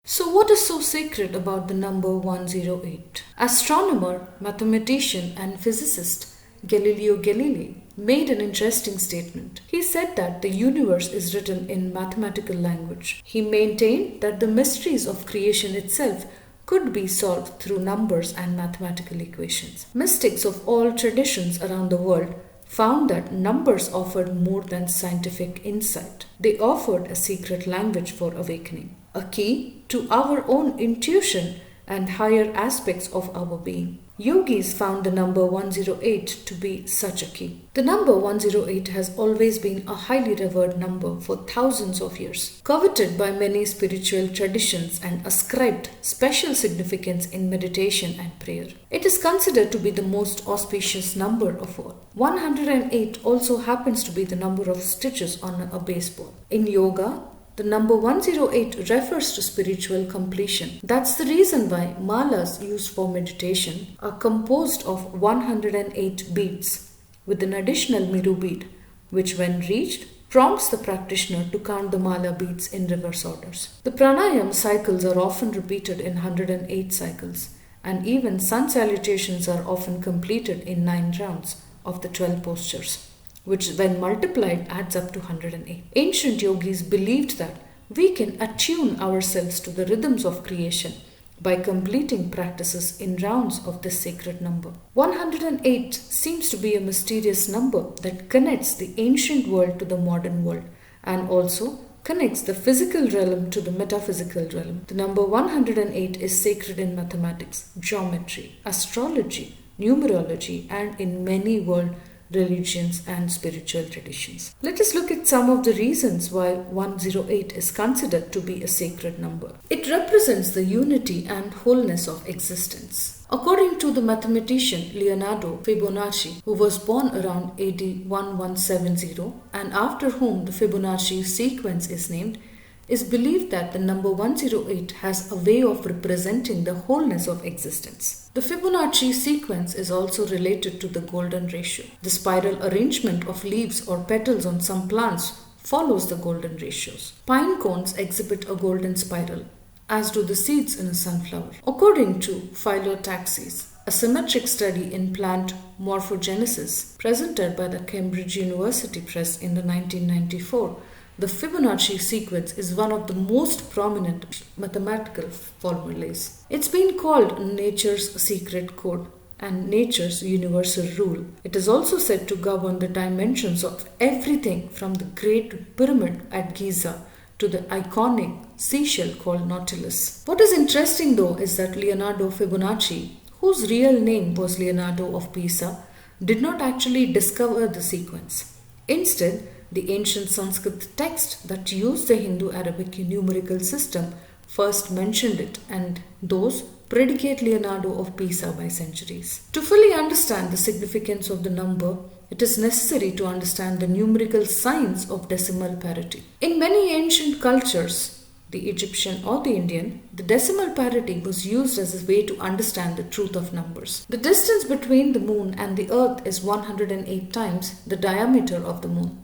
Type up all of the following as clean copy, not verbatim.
So, what is so sacred about the number 108? Astronomer, mathematician, and physicist Galileo Galilei made an interesting statement. He said that the universe is written in mathematical language. He maintained that the mysteries of creation itself could be solved through numbers and mathematical equations. Mystics of all traditions around the world found that numbers offered more than scientific insight. They offered a secret language for awakening, a key to our own intuition and higher aspects of our being. Yogis found the number 108 to be such a key. The number 108 has always been a highly revered number for thousands of years, coveted by many spiritual traditions and ascribed special significance in meditation and prayer. It is considered to be the most auspicious number of all. 108 also happens to be the number of stitches on a baseball. In yoga, the number 108 refers to spiritual completion. That's the reason why malas used for meditation are composed of 108 beads with an additional miru bead, which when reached prompts the practitioner to count the mala beads in reverse orders. The pranayam cycles are often repeated in 108 cycles, and even sun salutations are often completed in 9 rounds of the 12 postures, which when multiplied adds up to 108. Ancient yogis believed that we can attune ourselves to the rhythms of creation by completing practices in rounds of this sacred number. 108 seems to be a mysterious number that connects the ancient world to the modern world and also connects the physical realm to the metaphysical realm. The number 108 is sacred in mathematics, geometry, astrology, numerology, and in many world religions and spiritual traditions. Let us look at some of the reasons why 108 is considered to be a sacred number. It represents the unity and wholeness of existence. According to the mathematician Leonardo Fibonacci, who was born around AD 1170 and after whom the Fibonacci sequence is named, is believed that the number 108 has a way of representing the wholeness of existence. The Fibonacci sequence is also related to the golden ratio. The spiral arrangement of leaves or petals on some plants follows the golden ratios. Pine cones exhibit a golden spiral, as do the seeds in a sunflower. According to Phyllotaxis, a symmetric study in plant morphogenesis presented by the Cambridge University Press in the 1994, the Fibonacci sequence is one of the most prominent mathematical formulas. It's been called nature's secret code and nature's universal rule. It is also said to govern the dimensions of everything from the Great Pyramid at Giza to the iconic seashell called Nautilus. What is interesting though is that Leonardo Fibonacci, whose real name was Leonardo of Pisa, did not actually discover the sequence. Instead, the ancient Sanskrit text that used the Hindu-Arabic numerical system first mentioned it, and those predicate Leonardo of Pisa by centuries. To fully understand the significance of the number, it is necessary to understand the numerical signs of decimal parity. In many ancient cultures, the Egyptian or the Indian, the decimal parity was used as a way to understand the truth of numbers. The distance between the moon and the earth is 108 times the diameter of the moon,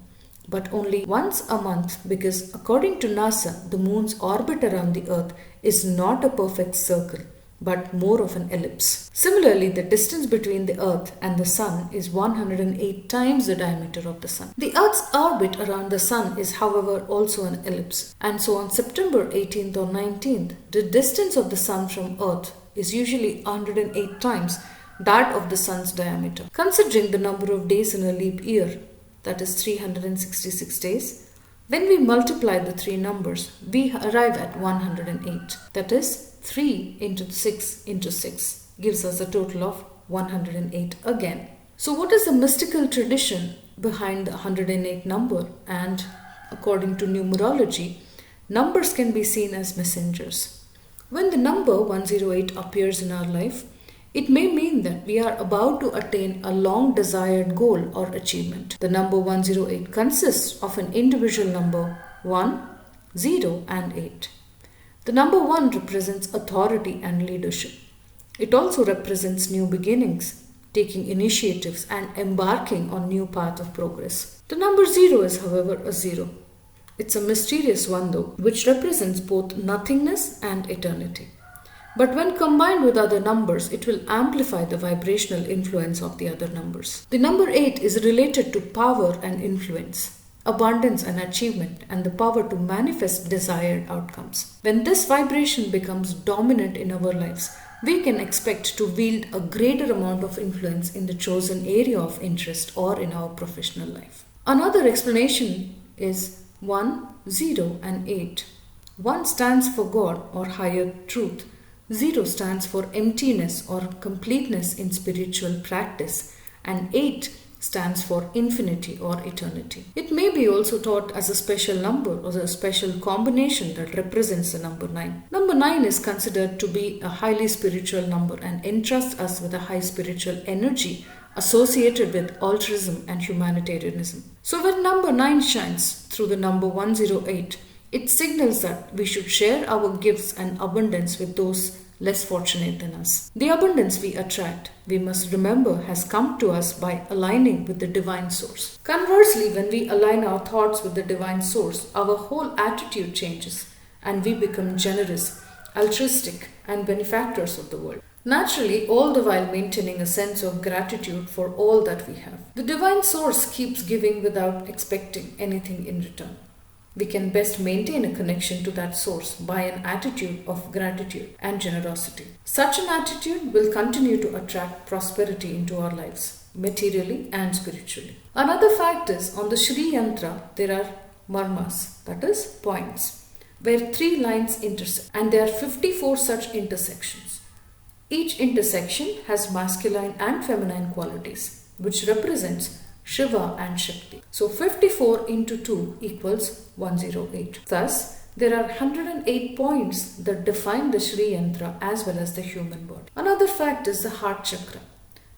but only once a month, because according to NASA, the moon's orbit around the earth is not a perfect circle, but more of an ellipse. Similarly, the distance between the earth and the sun is 108 times the diameter of the sun. The earth's orbit around the sun is, however, also an ellipse. And so on September 18th or 19th, the distance of the sun from earth is usually 108 times that of the sun's diameter. Considering the number of days in a leap year, that is 366 days, when we multiply the three numbers, we arrive at 108. That is 3 into 6 into 6 gives us a total of 108 again. So what is the mystical tradition behind the 108 number? And according to numerology, numbers can be seen as messengers. When the number 108 appears in our life, it may mean that we are about to attain a long desired goal or achievement. The number 108 consists of an individual number 1, 0 and 8. The number 1 represents authority and leadership. It also represents new beginnings, taking initiatives and embarking on new path of progress. The number 0 is, however, a 0. It's a mysterious one though, which represents both nothingness and eternity. But when combined with other numbers, it will amplify the vibrational influence of the other numbers. The number 8 is related to power and influence, abundance and achievement, and the power to manifest desired outcomes. When this vibration becomes dominant in our lives, we can expect to wield a greater amount of influence in the chosen area of interest or in our professional life. Another explanation is 1, 0, and 8. 1 stands for God or higher truth. 0 stands for emptiness or completeness in spiritual practice, and 8 stands for infinity or eternity. It may be also taught as a special number or a special combination that represents the number 9. Number 9 is considered to be a highly spiritual number and entrusts us with a high spiritual energy associated with altruism and humanitarianism. So when number 9 shines through the number 108, it signals that we should share our gifts and abundance with those less fortunate than us. The abundance we attract, we must remember, has come to us by aligning with the divine source. Conversely, when we align our thoughts with the divine source, our whole attitude changes and we become generous, altruistic, and benefactors of the world. Naturally, all the while maintaining a sense of gratitude for all that we have. The divine source keeps giving without expecting anything in return. We can best maintain a connection to that source by an attitude of gratitude and generosity. Such an attitude will continue to attract prosperity into our lives, materially and spiritually. Another fact is, on the Shri Yantra, there are marmas, that is, points, where 3 lines intersect, and there are 54 such intersections. Each intersection has masculine and feminine qualities, which represents Shiva and Shakti. So 54 into 2 equals 108. Thus, there are 108 points that define the Shri Yantra as well as the human body. Another fact is the heart chakra.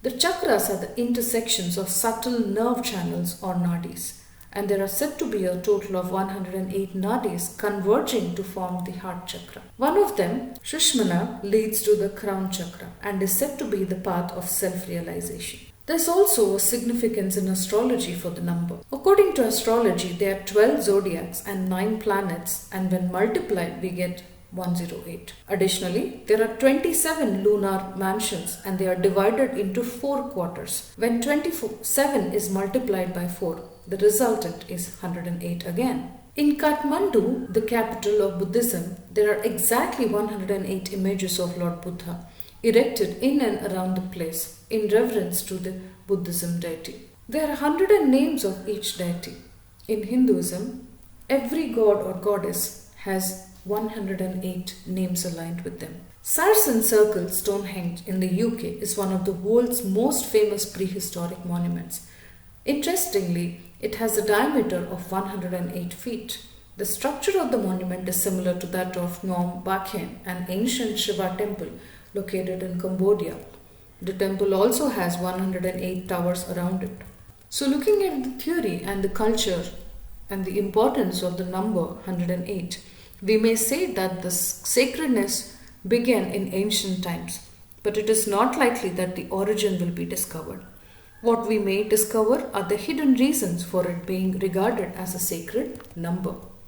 The chakras are the intersections of subtle nerve channels or nadis, and there are said to be a total of 108 nadis converging to form the heart chakra. One of them, Shushmana, leads to the crown chakra and is said to be the path of self-realization. There's also a significance in astrology for the number. According to astrology, there are 12 zodiacs and 9 planets, and when multiplied, we get 108. Additionally, there are 27 lunar mansions and they are divided into 4 quarters. When 27 is multiplied by 4, the resultant is 108 again. In Kathmandu, the capital of Buddhism, there are exactly 108 images of Lord Buddha erected in and around the place in reverence to the Buddhism deity. There are 100 names of each deity. In Hinduism, every god or goddess has 108 names aligned with them. Saracen Circle, Stonehenge in the UK, is one of the world's most famous prehistoric monuments. Interestingly, it has a diameter of 108 feet. The structure of the monument is similar to that of Ngom Bakhen, an ancient Shiva temple located in Cambodia. The temple also has 108 towers around it. So looking at the theory and the culture and the importance of the number 108, we may say that the sacredness began in ancient times, but it is not likely that the origin will be discovered. What we may discover are the hidden reasons for it being regarded as a sacred number.